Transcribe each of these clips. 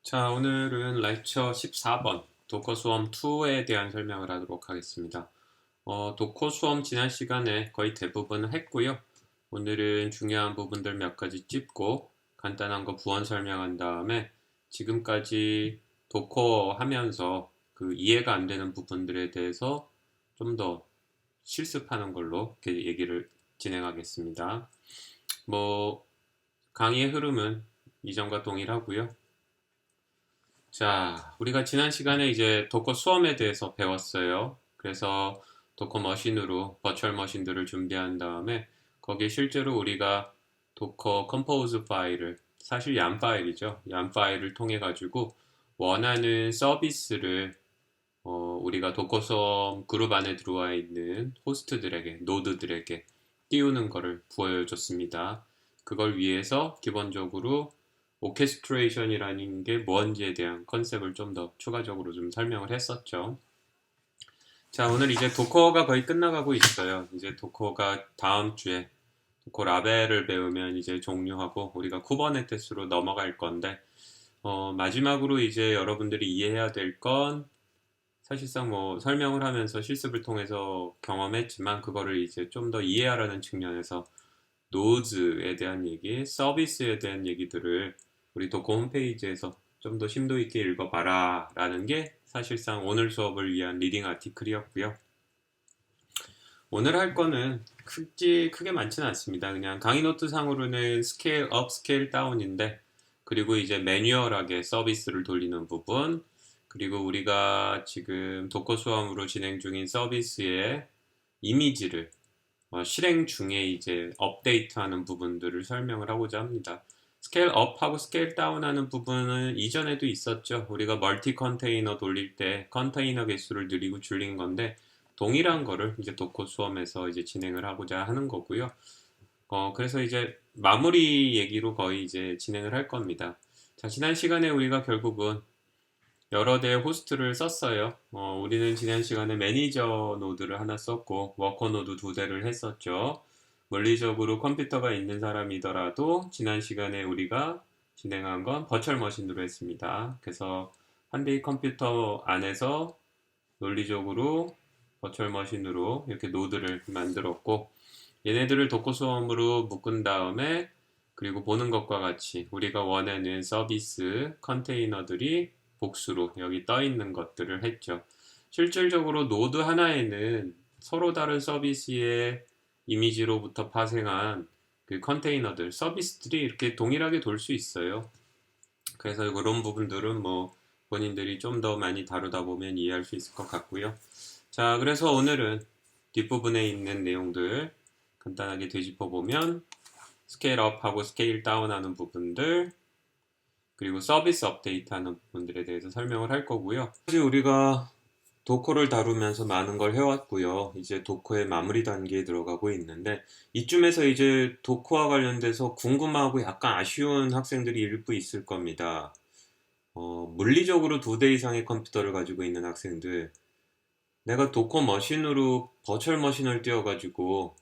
자, 오늘은 렉처 14번 도커 수험 2에 대한 설명을 하도록 하겠습니다. 도커 수험 지난 시간에 거의 대부분을 했고요. 오늘은 중요한 부분들 몇 가지 찝고 간단한 거 부원 설명한 다음에 지금까지 도커 하면서 그 이해가 안 되는 부분들에 대해서 좀 더 실습하는 걸로 이렇게 얘기를 진행하겠습니다. 뭐 강의의 흐름은 이전과 동일하고요. 자, 우리가 지난 시간에 이제 도커 수험에 대해서 배웠어요. 그래서 도커 머신으로 버추얼 머신들을 준비한 다음에 거기에 실제로 우리가 도커 컴포즈 파일을 사실 얌 파일이죠. 얌 파일을 통해 가지고 원하는 서비스를 우리가 도커 수험 그룹 안에 들어와 있는 호스트들에게 노드들에게 띄우는 거를 보여줬습니다. 그걸 위해서 기본적으로 오케스트레이션이라는 게 뭔지에 대한 컨셉을 좀 더 추가적으로 좀 설명을 했었죠. 자, 오늘 이제 도커가 거의 끝나가고 있어요. 이제 도커가 다음 주에 도커 라벨을 배우면 이제 종료하고 우리가 쿠버네티스로 넘어갈 건데, 마지막으로 이제 여러분들이 이해해야 될 건 사실상 뭐 설명을 하면서 실습을 통해서 경험했지만 그거를 이제 좀 더 이해하라는 측면에서 노즈에 대한 얘기, 서비스에 대한 얘기들을 우리 도커 홈페이지에서 좀 더 심도 있게 읽어봐라 라는 게 사실상 오늘 수업을 위한 리딩 아티클이었고요. 오늘 할 거는 크게 많지는 않습니다. 그냥 강의 노트 상으로는 스케일 업, 스케일 다운인데 그리고 이제 매뉴얼하게 서비스를 돌리는 부분 그리고 우리가 지금 도커 수험으로 진행 중인 서비스의 이미지를 실행 중에 이제 업데이트하는 부분들을 설명을 하고자 합니다. 스케일 업하고 스케일 다운하는 부분은 이전에도 있었죠. 우리가 멀티 컨테이너 돌릴 때 컨테이너 개수를 늘리고 줄린 건데 동일한 거를 이제 도커 수험에서 이제 진행을 하고자 하는 거고요. 그래서 이제 마무리 얘기로 거의 이제 진행을 할 겁니다. 자, 지난 시간에 우리가 결국은 여러 대의 호스트를 썼어요. 우리는 지난 시간에 매니저 노드를 하나 썼고 워커 노드 두 대를 했었죠. 물리적으로 컴퓨터가 있는 사람이더라도 지난 시간에 우리가 진행한 건 버추얼 머신으로 했습니다. 그래서 한 대의 컴퓨터 안에서 논리적으로 버추얼 머신으로 이렇게 노드를 만들었고 얘네들을 도커 수험으로 묶은 다음에 그리고 보는 것과 같이 우리가 원하는 서비스 컨테이너들이 복수로 여기 떠 있는 것들을 했죠. 실질적으로 노드 하나에는 서로 다른 서비스의 이미지로부터 파생한 그 컨테이너들, 서비스들이 이렇게 동일하게 돌 수 있어요. 그래서 그런 부분들은 뭐 본인들이 좀 더 많이 다루다 보면 이해할 수 있을 것 같고요. 자, 그래서 오늘은 뒷부분에 있는 내용들 간단하게 되짚어 보면 스케일 업하고 스케일 다운하는 부분들 그리고 서비스 업데이트하는 부분들에 대해서 설명을 할 거고요. 사실 우리가 도커를 다루면서 많은 걸 해왔고요. 이제 도커의 마무리 단계에 들어가고 있는데 이쯤에서 이제 도커와 관련돼서 궁금하고 약간 아쉬운 학생들이 일부 있을 겁니다. 물리적으로 두 대 이상의 컴퓨터를 가지고 있는 학생들 내가 도커 머신으로 버추얼 머신을 띄워가지고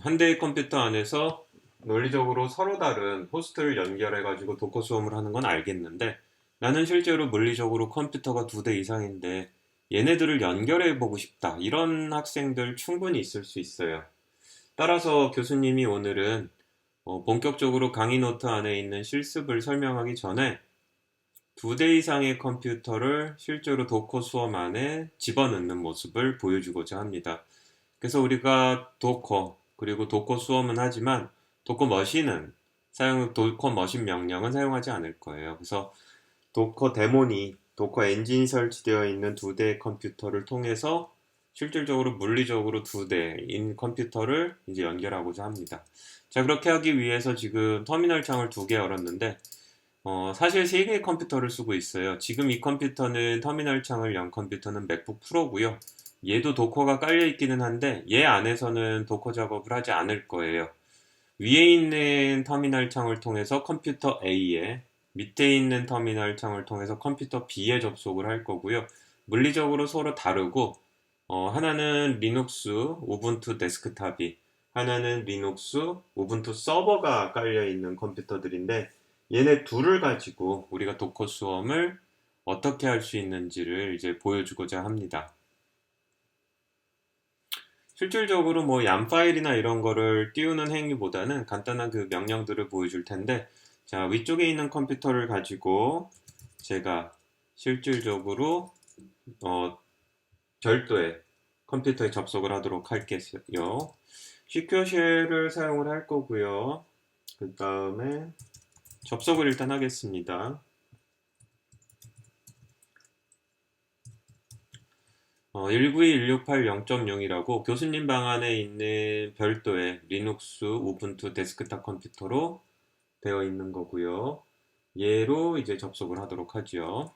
한 대의 컴퓨터 안에서 논리적으로 서로 다른 호스트를 연결해가지고 도커 수험을 하는 건 알겠는데 나는 실제로 물리적으로 컴퓨터가 두 대 이상인데 얘네들을 연결해보고 싶다. 이런 학생들 충분히 있을 수 있어요. 따라서 교수님이 오늘은 본격적으로 강의 노트 안에 있는 실습을 설명하기 전에 두 대 이상의 컴퓨터를 실제로 도커 수험 안에 집어넣는 모습을 보여주고자 합니다. 그래서 우리가 도커 그리고 도커 수험은 하지만 도커 머신 명령은 사용하지 않을 거예요. 그래서 도커 데몬이 도커 엔진이 설치되어 있는 두 대의 컴퓨터를 통해서 실질적으로 물리적으로 두 대인 컴퓨터를 이제 연결하고자 합니다. 자, 그렇게 하기 위해서 지금 터미널 창을 두 개 열었는데 사실 세 개의 컴퓨터를 쓰고 있어요. 지금 이 컴퓨터는 터미널 창을 연 컴퓨터는 맥북 프로고요. 얘도 도커가 깔려 있기는 한데 얘 안에서는 도커 작업을 하지 않을 거예요. 위에 있는 터미널 창을 통해서 컴퓨터 A에 밑에 있는 터미널 창을 통해서 컴퓨터 B에 접속을 할 거고요. 물리적으로 서로 다르고 하나는 리눅스 우분투 데스크탑이 하나는 리눅스 우분투 서버가 깔려 있는 컴퓨터들인데 얘네 둘을 가지고 우리가 도커 수험을 어떻게 할 수 있는지를 이제 보여주고자 합니다. 실질적으로 뭐 얌 파일이나 이런 거를 띄우는 행위보다는 간단한 그 명령들을 보여줄 텐데, 자, 위쪽에 있는 컴퓨터를 가지고 제가 실질적으로 별도의 컴퓨터에 접속을 하도록 할게요. 시큐어 쉘을 사용을 할 거고요. 그 다음에 접속을 일단 하겠습니다. 192.168.0.0이라고 교수님 방 안에 있는 별도의 리눅스, 우분투, 데스크탑 컴퓨터로 되어 있는 거고요. 얘로 이제 접속을 하도록 하죠.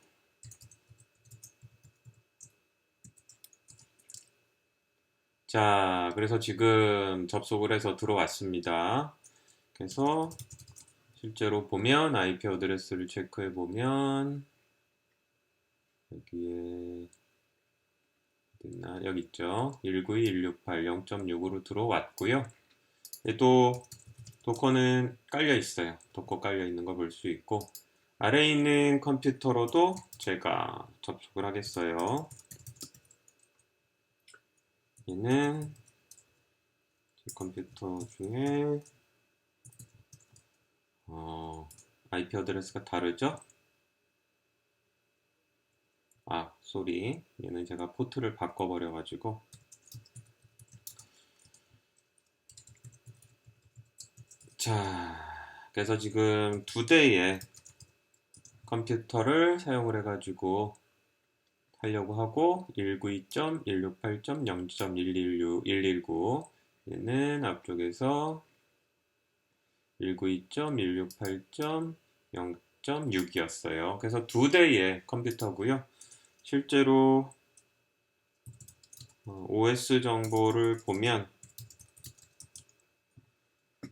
자, 그래서 지금 접속을 해서 들어왔습니다. 그래서 실제로 보면 IP 어드레스를 체크해 보면 여기에 있나? 여기 있죠. 192.168.0.6으로 들어왔고요. 또 도커는 깔려 있어요. 도커 깔려 있는 거 볼 수 있고, 아래에 있는 컴퓨터로도 제가 접속을 하겠어요. 얘는 제 컴퓨터 중에 IP 어드레스가 다르죠? 아, 쏘리. 얘는 제가 포트를 바꿔버려가지고. 자, 그래서 지금 두 대의 컴퓨터를 사용을 해가지고 하려고 하고, 192.168.0.119 얘는 앞쪽에서 192.168.0.6이었어요. 그래서 두 대의 컴퓨터고요. 실제로 OS 정보를 보면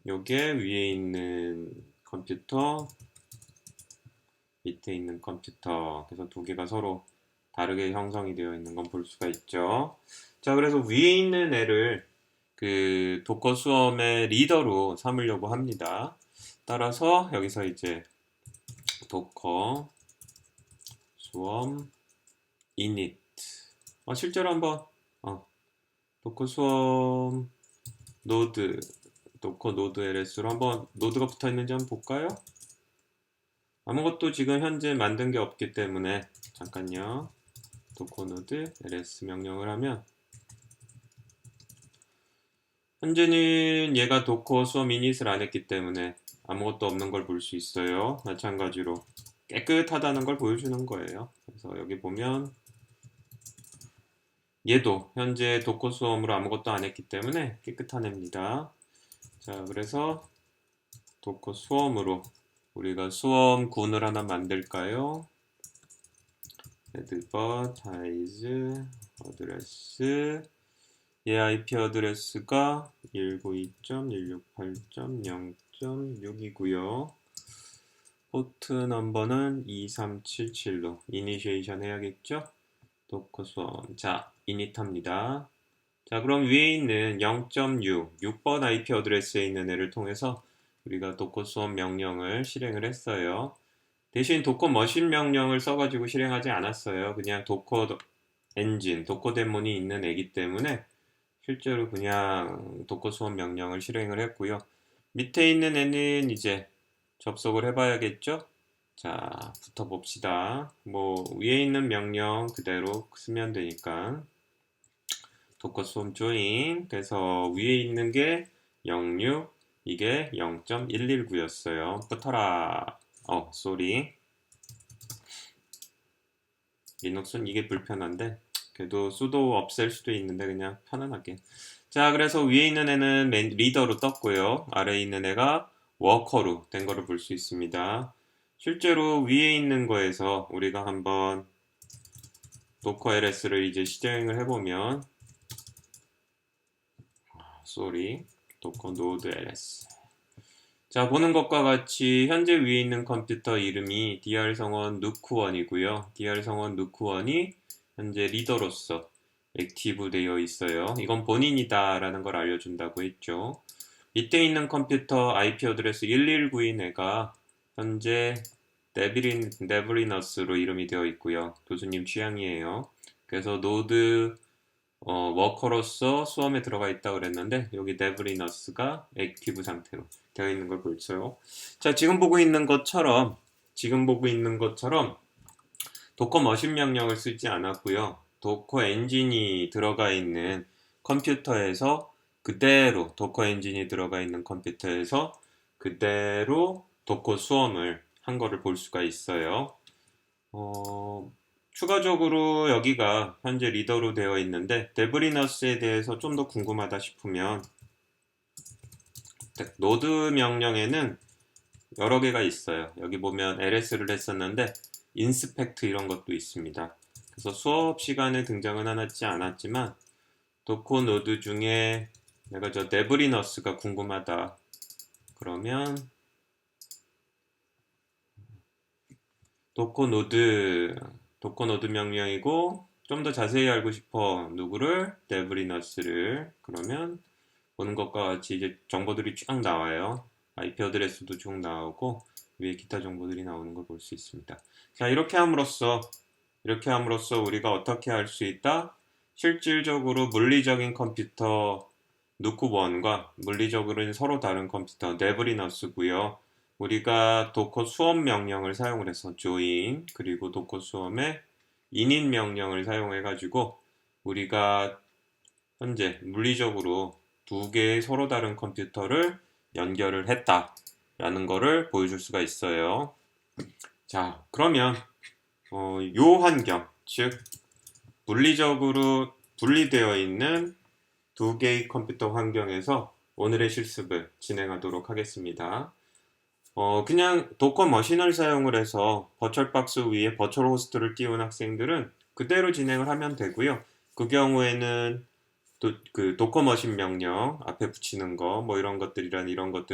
요게 위에 있는 컴퓨터, 밑에 있는 컴퓨터, 그래서 두 개가 서로 다르게 형성이 되어 있는 건 볼 수가 있죠. 자, 그래서 위에 있는 애를 그 도커 수험의 리더로 삼으려고 합니다. 따라서 여기서 이제 도커 수험 init 실제로 한번 도커 수험 노드 도커 노드 LS로 한번 노드가 붙어 있는지 한번 볼까요? 아무것도 지금 현재 만든 게 없기 때문에 잠깐요. 도커 노드 ls 명령을 하면 현재는 얘가 도커 수험 이닛을 안 했기 때문에 아무것도 없는 걸 볼 수 있어요. 마찬가지로 깨끗하다는 걸 보여주는 거예요. 그래서 여기 보면 얘도 현재 도커 수험으로 아무것도 안 했기 때문에 깨끗한 애입니다. 자, 그래서 도커 수험으로 우리가 수험군을 하나 만들까요? advertise 어드레스 얘 IP 어드레스가 192.168.0.6이고요. 포트 넘버는 2377로 이니시에이션 해야겠죠? 도커 수험. 자, 이닛합니다. 자, 그럼 위에 있는 0.6, 6번 IP 어드레스에 있는 애를 통해서 우리가 도커 수험 명령을 실행을 했어요. 대신 도커 머신 명령을 써가지고 실행하지 않았어요. 그냥 도커 엔진, 도커 데몬이 있는 애기 때문에 실제로 그냥 도커 수험 명령을 실행을 했고요. 밑에 있는 애는 이제 접속을 해봐야겠죠? 자, 붙어봅시다. 뭐 위에 있는 명령 그대로 쓰면 되니까 도커 수험 join. 그래서 위에 있는 게 06, 이게 0.119였어요. 붙어라. 쏘리. 리눅스는 이게 불편한데 그래도 수도 없앨 수도 있는데 그냥 편안하게. 자, 그래서 위에 있는 애는 리더로 떴고요. 아래에 있는 애가 워커로 된 거를 볼 수 있습니다. 실제로 위에 있는 거에서 우리가 한번 도커 LS를 이제 실행을 해보면 도커 노드 ls. 자, 보는 것과 같이 현재 위에 있는 컴퓨터 이름이 dr 성원 누크1이고요. dr 성원 누크1이 현재 리더로서 액티브 되어 있어요. 이건 본인이다 라는 걸 알려준다고 했죠. 이때 있는 컴퓨터 IP 어드레스 1192인 애가 현재 네브리너스로 이름이 되어 있고요. 교수님 취향이에요. 그래서 노드 워커로서 수험에 들어가 있다고 그랬는데 여기 네브리너스가 액티브 상태로 되어 있는 걸 보여요. 자, 지금 보고 있는 것처럼 도커 머신 명령을 쓰지 않았고요. 도커 엔진이 들어가 있는 컴퓨터에서 그대로 도커 엔진이 들어가 있는 컴퓨터에서 그대로 도커 수험을 한 거를 볼 수가 있어요. 추가적으로 여기가 현재 리더로 되어 있는데 데브리너스에 대해서 좀 더 궁금하다 싶으면 노드 명령에는 여러 개가 있어요. 여기 보면 LS를 했었는데 인스펙트 이런 것도 있습니다. 그래서 수업 시간에 등장은 하지 않았지만 도커 노드 중에 내가 저 데브리너스가 궁금하다 그러면 도커 노드 명령이고 좀 더 자세히 알고 싶어 누구를 데브리너스를 그러면 보는 것과 같이 이제 정보들이 쫙 나와요. IP 어드레스도 쭉 나오고 위에 기타 정보들이 나오는 걸 볼 수 있습니다. 자, 이렇게 함으로써 우리가 어떻게 할 수 있다? 실질적으로 물리적인 컴퓨터 누쿠1과 물리적으로는 서로 다른 컴퓨터 네브리너스고요. 우리가 도커 수험 명령을 사용을 해서 join 그리고 도커 수험의 init 명령을 사용해 가지고 우리가 현재 물리적으로 두 개의 서로 다른 컴퓨터를 연결을 했다라는 거를 보여줄 수가 있어요. 자, 그러면 요 환경, 즉 물리적으로 분리되어 있는 두 개의 컴퓨터 환경에서 오늘의 실습을 진행하도록 하겠습니다. 그냥 도커 머신을 사용을 해서 버추얼박스 위에 버추얼 호스트를 띄운 학생들은 그대로 진행을 하면 되고요. 그 경우에는 그 도커 머신 명령 앞에 붙이는 거 뭐 이런 것들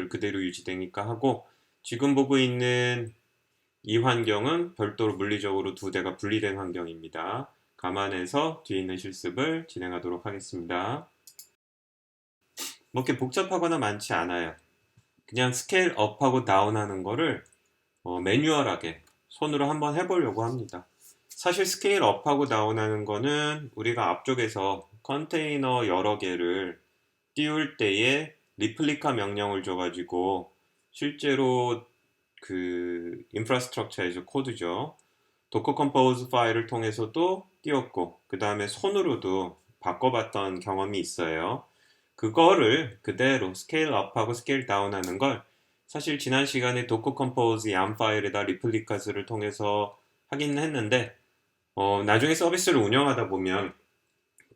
그대로 유지되니까 하고 지금 보고 있는 이 환경은 별도로 물리적으로 두 대가 분리된 환경입니다. 감안해서 뒤에 있는 실습을 진행하도록 하겠습니다. 뭐 이렇게 복잡하거나 많지 않아요. 그냥 스케일 업하고 다운하는 거를 매뉴얼하게 손으로 한번 해보려고 합니다. 사실 스케일 업하고 다운하는 거는 우리가 앞쪽에서 컨테이너 여러 개를 띄울 때에 리플리카 명령을 줘가지고 실제로 그 인프라스트럭처에서 코드죠. 도커 컴포즈 파일을 통해서도 띄웠고 그 다음에 손으로도 바꿔봤던 경험이 있어요. 그거를 그대로 스케일 업하고 스케일 다운하는 걸 사실 지난 시간에 도커 컴포즈 얌 파일에다 리플리카스를 통해서 하긴 했는데 나중에 서비스를 운영하다 보면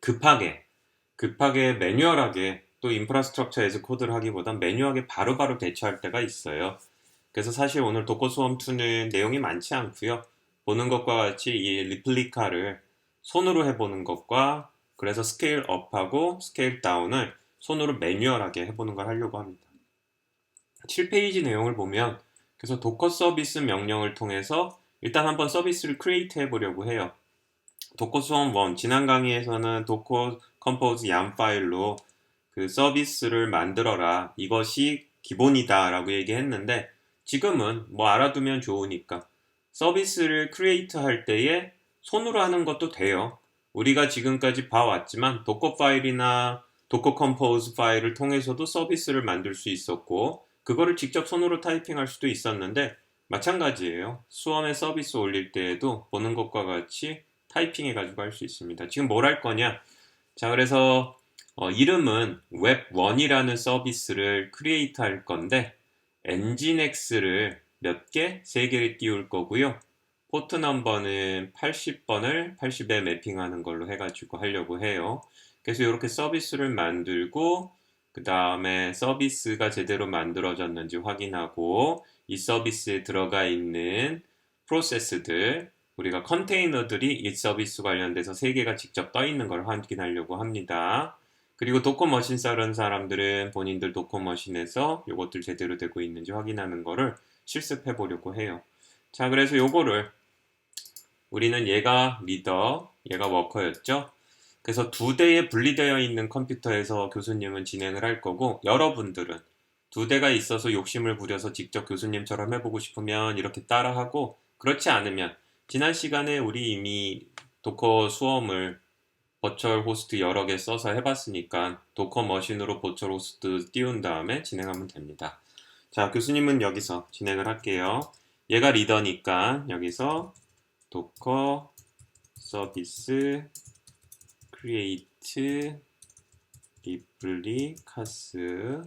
급하게 매뉴얼하게 또 인프라스트럭처에서 코드를 하기보단 매뉴얼하게 바로바로 대처할 때가 있어요. 그래서 사실 오늘 도커 수험2는 내용이 많지 않고요. 보는 것과 같이 이 리플리카를 손으로 해보는 것과 그래서 스케일 업하고 스케일 다운을 손으로 매뉴얼하게 해보는 걸 하려고 합니다. 7페이지 내용을 보면 그래서 도커 서비스 명령을 통해서 일단 한번 서비스를 크리에이트 해보려고 해요. 도커 수험 1 지난 강의에서는 도커 컴포즈 얌 파일로 그 서비스를 만들어라 이것이 기본이다 라고 얘기했는데 지금은 뭐 알아두면 좋으니까 서비스를 크리에이트 할 때에 손으로 하는 것도 돼요. 우리가 지금까지 봐왔지만 도커 파일이나 도커 컴포즈 파일을 통해서도 서비스를 만들 수 있었고 그거를 직접 손으로 타이핑할 수도 있었는데 마찬가지예요. 수험에 서비스 올릴 때에도 보는 것과 같이 타이핑 해가지고 할 수 있습니다. 지금 뭘 할 거냐? 자, 그래서 이름은 웹1이라는 서비스를 크리에이트 할 건데 엔진X를 몇 개? 3개를 띄울 거고요. 포트 넘버는 80번을 80에 매핑하는 걸로 해가지고 하려고 해요. 그래서 이렇게 서비스를 만들고 그 다음에 서비스가 제대로 만들어졌는지 확인하고 이 서비스에 들어가 있는 프로세스들 우리가 컨테이너들이 이 서비스 관련돼서 3개가 직접 떠 있는 걸 확인하려고 합니다. 그리고 도커머신 써는 사람들은 본인들 도커머신에서 이것들 제대로 되고 있는지 확인하는 거를 실습해 보려고 해요. 자, 그래서 요거를 우리는 얘가 리더, 얘가 워커였죠. 그래서 두 대에 분리되어 있는 컴퓨터에서 교수님은 진행을 할 거고 여러분들은 두 대가 있어서 욕심을 부려서 직접 교수님처럼 해보고 싶으면 이렇게 따라하고, 그렇지 않으면 지난 시간에 우리 이미 도커 수험을 버추얼 호스트 여러 개 써서 해봤으니까 도커 머신으로 버추얼 호스트 띄운 다음에 진행하면 됩니다. 자, 교수님은 여기서 진행을 할게요. 얘가 리더니까 여기서 도커 서비스 크리에이트 리플리카스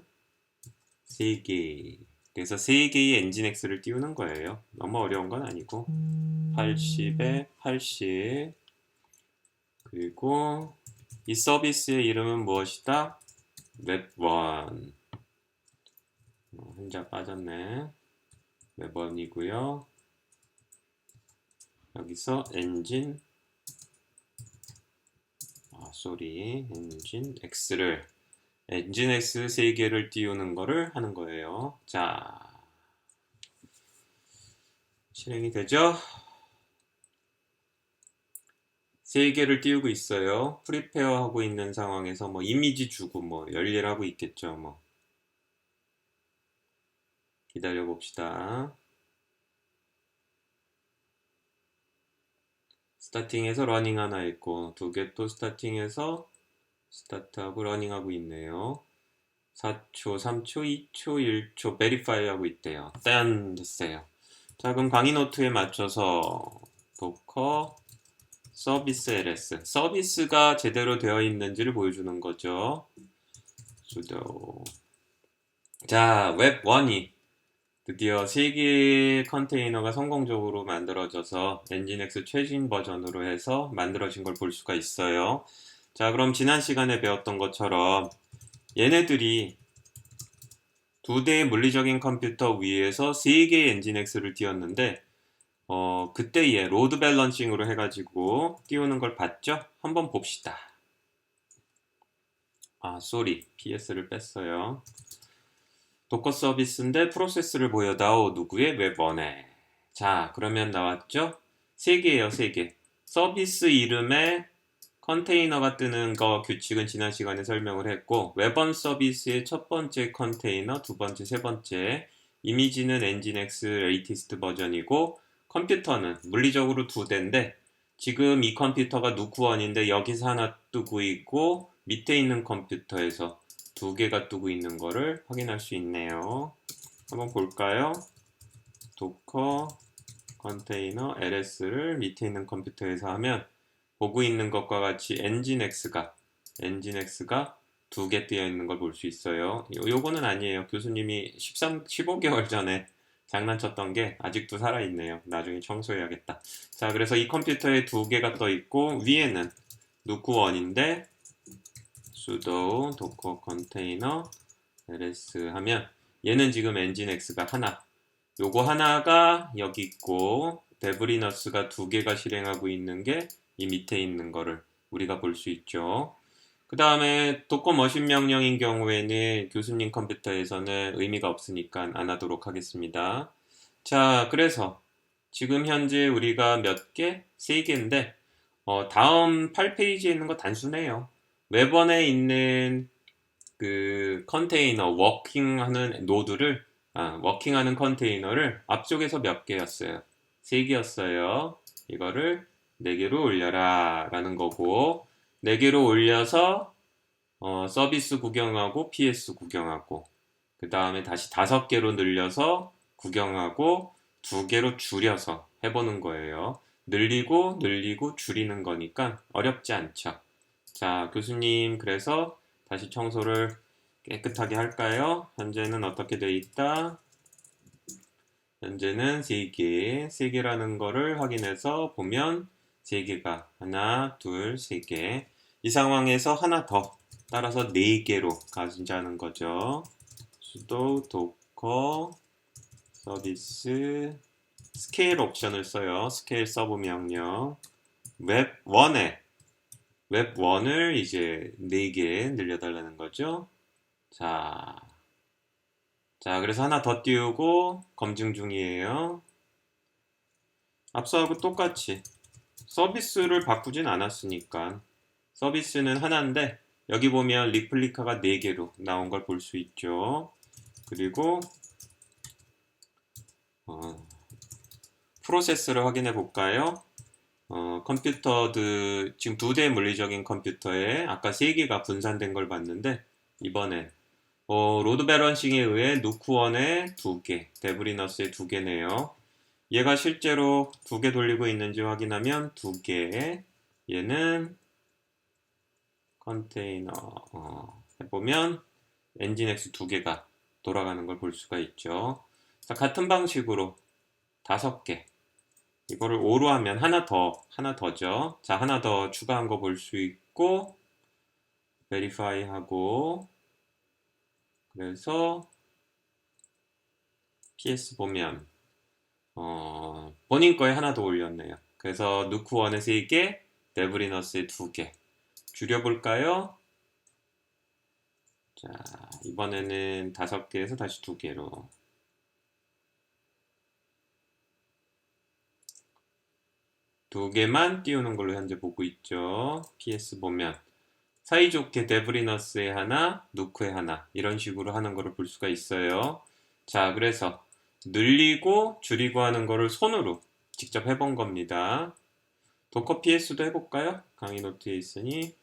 3개. 그래서 3개의 엔진X를 띄우는 거예요. 너무 어려운 건 아니고 80에 80. 그리고 이 서비스의 이름은 무엇이다? 웹1. 한자 빠졌네. 웹1이고요. 여기서 엔진 엔진 X 3개를 띄우는 거를 하는 거예요. 자, 실행이 되죠? 3개를 띄우고 있어요. 프리페어 하고 있는 상황에서 뭐 이미지 주고 뭐 열일하고 있겠죠. 뭐 기다려 봅시다. 스타팅에서 러닝 하나 있고 2개 또 스타팅에서 스타트하고 러닝하고 있네요. 4초, 3초, 2초, 1초 베리파이 하고 있대요. 짠! 됐어요. 자, 그럼 강의 노트에 맞춰서 도커 서비스 ls 서비스가 제대로 되어 있는지를 보여주는 거죠. sudo. 자, 웹1이 드디어 3개의 컨테이너가 성공적으로 만들어져서 엔진X 최신 버전으로 해서 만들어진 걸 볼 수가 있어요. 자, 그럼 지난 시간에 배웠던 것처럼 얘네들이 2대의 물리적인 컴퓨터 위에서 3개의 엔진X를 띄웠는데 그때 얘 로드 밸런싱으로 해가지고 띄우는 걸 봤죠? 한번 봅시다. 쏘리. PS를 뺐어요. 도커 서비스인데 프로세스를 보여다오. 누구의? 웹1에. 자, 그러면 나왔죠? 3개예요, 3개. 서비스 이름에 컨테이너가 뜨는 거 규칙은 지난 시간에 설명을 했고, 웹1 서비스의 첫 번째 컨테이너, 두 번째, 세 번째, 이미지는 엔진X 레이티스트 버전이고, 컴퓨터는 물리적으로 2대인데, 지금 이 컴퓨터가 누쿠원인데 여기서 하나 뜨고 있고, 밑에 있는 컴퓨터에서 2개가 뜨고 있는 거를 확인할 수 있네요. 한번 볼까요? 도커 컨테이너 ls를 밑에 있는 컴퓨터에서 하면 보고 있는 것과 같이 엔진X가 2개 뜨여 있는 걸 볼 수 있어요. 요거는 아니에요. 교수님이 15개월 전에 장난쳤던 게 아직도 살아있네요. 나중에 청소해야겠다. 자, 그래서 이 컴퓨터에 2개가 떠 있고 위에는 누쿠원인데 sudo docker container ls 하면 얘는 지금 엔진X가 하나, 요거 하나가 여기 있고 데브리너스가 2개가 실행하고 있는 게 이 밑에 있는 거를 우리가 볼 수 있죠. 그 다음에 도커 머신 명령인 경우에는 교수님 컴퓨터에서는 의미가 없으니까 안 하도록 하겠습니다. 자, 그래서 지금 현재 우리가 몇 개? 3개인데 다음 8페이지에 있는 거 단순해요. 웹원에 있는 그 컨테이너 워킹하는 노드를 워킹하는 컨테이너를 앞쪽에서 몇 개였어요? 3개였어요. 이거를 4개로 올려라 라는 거고 4개로 올려서 서비스 구경하고 PS 구경하고 그 다음에 다시 5개로 늘려서 구경하고 2개로 줄여서 해보는 거예요. 늘리고 줄이는 거니까 어렵지 않죠. 자, 교수님 그래서 다시 청소를 깨끗하게 할까요? 현재는 어떻게 돼 있다? 현재는 3개라는 거를 확인해서 보면 3개가 하나, 둘, 3개. 이 상황에서 하나 더 따라서 4개로 가자는 거죠. sudo docker 서비스 스케일 옵션을 써요. 스케일 서브 명령 웹1을 이제 4개 늘려달라는 거죠. 자, 그래서 하나 더 띄우고 검증 중이에요. 앞서하고 똑같이 서비스를 바꾸진 않았으니까 서비스는 하나인데 여기 보면 리플리카가 4개로 나온 걸 볼 수 있죠. 그리고 프로세스를 확인해 볼까요? 컴퓨터들 지금 2대의 물리적인 컴퓨터에 아까 3개가 분산된 걸 봤는데 이번엔 로드 밸런싱에 의해 누크1에 2개, 데브리너스에 2개네요. 얘가 실제로 2개 돌리고 있는지 확인하면 2개, 얘는 컨테이너 해보면 엔진X 2개가 돌아가는 걸 볼 수가 있죠. 자, 같은 방식으로 5개, 이거를 5로 하면 하나 더죠. 자, 하나 더 추가한 거 볼 수 있고, 베리파이 하고, 그래서 PS 보면, 본인 거에 하나 더 올렸네요. 그래서 누크1에 3개, 데브리너스에 2개. 줄여볼까요? 자, 이번에는 5개에서 다시 2개로. 두 개만 띄우는 걸로 현재 보고 있죠. PS 보면 사이좋게 데브리너스에 하나, 누크에 하나 이런 식으로 하는 거를 볼 수가 있어요. 자, 그래서 늘리고 줄이고 하는 거를 손으로 직접 해본 겁니다. 도커 PS도 해볼까요? 강의 노트에 있으니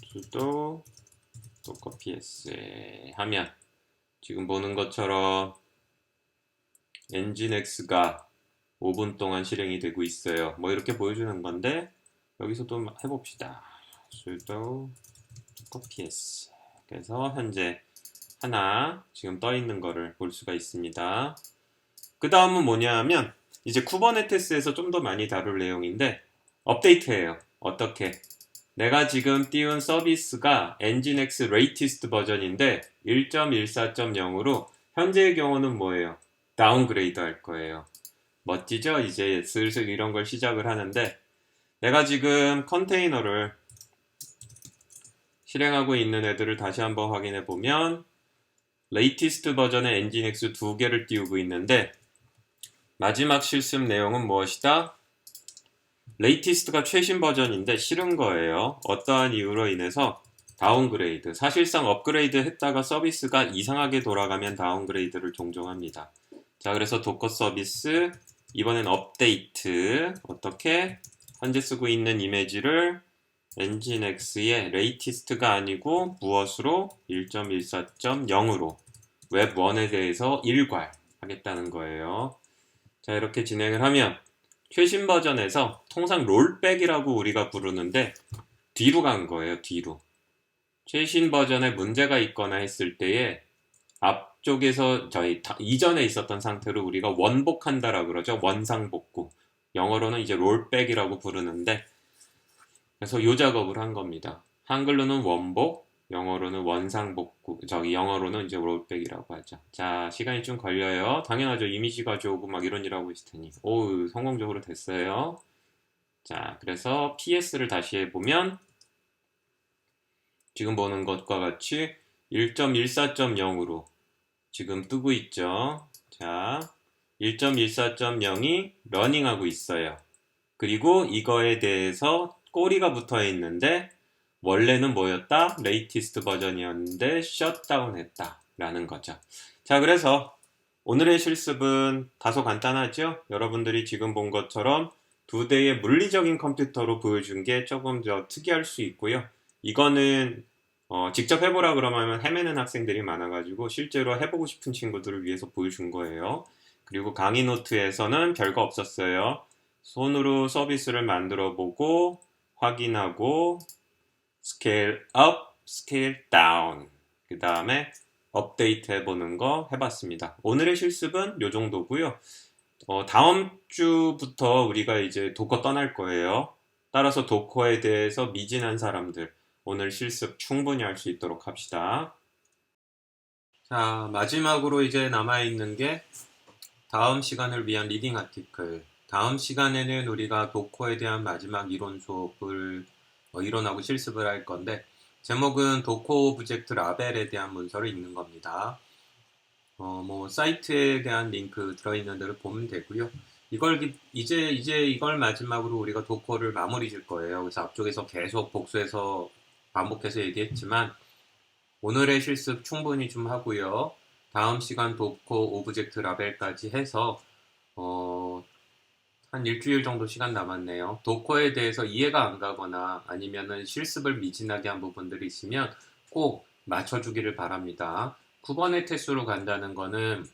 sudo 도커 PS 하면 지금 보는 것처럼 엔진X가 5분 동안 실행이 되고 있어요. 뭐 이렇게 보여주는 건데 여기서 또 해봅시다. sudo ps. 그래서 현재 하나 지금 떠 있는 거를 볼 수가 있습니다. 그 다음은 뭐냐 하면 이제 쿠버네티스에서 좀 더 많이 다룰 내용인데 업데이트예요. 어떻게? 내가 지금 띄운 서비스가 엔진X 레이티스트 버전인데 1.14.0으로 현재의 경우는 뭐예요? 다운그레이드 할 거예요. 멋지죠? 이제 슬슬 이런 걸 시작을 하는데 내가 지금 컨테이너를 실행하고 있는 애들을 다시 한번 확인해 보면 레이티스트 버전의 엔진X 2개를 띄우고 있는데 마지막 실습 내용은 무엇이다? 레이티스트가 최신 버전인데 싫은 거예요. 어떠한 이유로 인해서 다운그레이드, 사실상 업그레이드 했다가 서비스가 이상하게 돌아가면 다운그레이드를 종종 합니다. 자, 그래서 도커 서비스 이번엔 업데이트, 어떻게 현재 쓰고 있는 이미지를 엔진X의 레이티스트가 아니고 무엇으로 1.14.0으로 웹1에 대해서 일괄하겠다는 거예요. 자, 이렇게 진행을 하면 최신 버전에서 통상 롤백이라고 우리가 부르는데 뒤로 간 거예요. 뒤로. 최신 버전에 문제가 있거나 했을 때에 앞쪽에서 이전에 있었던 상태로 우리가 원복한다라고 그러죠. 원상복구. 영어로는 이제 롤백이라고 부르는데 그래서 이 작업을 한 겁니다. 한글로는 원복, 영어로는 원상복구, 영어로는 이제 롤백이라고 하죠. 자, 시간이 좀 걸려요. 당연하죠. 이미지 가져오고 막 이런 일 하고 있을 테니. 오, 성공적으로 됐어요. 자, 그래서 PS를 다시 해보면 지금 보는 것과 같이 1.14.0으로 지금 뜨고 있죠. 자, 1.14.0이 러닝하고 있어요. 그리고 이거에 대해서 꼬리가 붙어 있는데 원래는 뭐였다? 레이티스트 버전이었는데 셧다운 했다 라는 거죠. 자, 그래서 오늘의 실습은 다소 간단하죠? 여러분들이 지금 본 것처럼 2대의 물리적인 컴퓨터로 보여준 게 조금 더 특이할 수 있고요. 이거는 직접 해보라 그러면 헤매는 학생들이 많아가지고 실제로 해보고 싶은 친구들을 위해서 보여준 거예요. 그리고 강의 노트에서는 별거 없었어요. 손으로 서비스를 만들어 보고 확인하고 스케일 업, 스케일 다운 그 다음에 업데이트 해보는 거 해봤습니다. 오늘의 실습은 이 정도고요. 다음 주부터 우리가 이제 도커 떠날 거예요. 따라서 도커에 대해서 미진한 사람들 오늘 실습 충분히 할 수 있도록 합시다. 자, 마지막으로 이제 남아있는 게 다음 시간을 위한 리딩 아티클. 다음 시간에는 우리가 도커에 대한 마지막 이론 수업을 이론하고 실습을 할 건데 제목은 도커 오브젝트 라벨에 대한 문서를 읽는 겁니다. 뭐 사이트에 대한 링크 들어있는 데를 보면 되고요. 이제 이걸 마지막으로 우리가 도커를 마무리 질 거예요. 그래서 앞쪽에서 계속 복수해서 반복해서 얘기했지만 오늘의 실습 충분히 좀 하고요. 다음 시간 도코 오브젝트 라벨까지 해서 한 일주일 정도 시간 남았네요. 도커에 대해서 이해가 안 가거나 아니면은 실습을 미진하게 한 부분들이 있으면 꼭 맞춰주기를 바랍니다. 쿠버네티스로 간다는 거는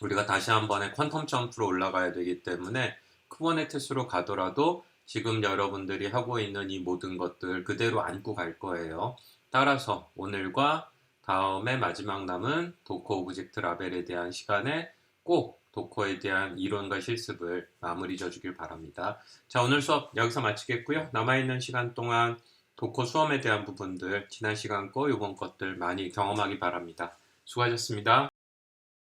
우리가 다시 한 번에 퀀텀 점프로 올라가야 되기 때문에 쿠버네티스로 가더라도 지금 여러분들이 하고 있는 이 모든 것들 그대로 안고 갈 거예요. 따라서 오늘과 다음에 마지막 남은 도커 오브젝트 라벨에 대한 시간에 꼭 도커에 대한 이론과 실습을 마무리 져주길 바랍니다. 자, 오늘 수업 여기서 마치겠고요. 남아있는 시간 동안 도커 수험에 대한 부분들, 지난 시간 거, 이번 것들 많이 경험하기 바랍니다. 수고하셨습니다.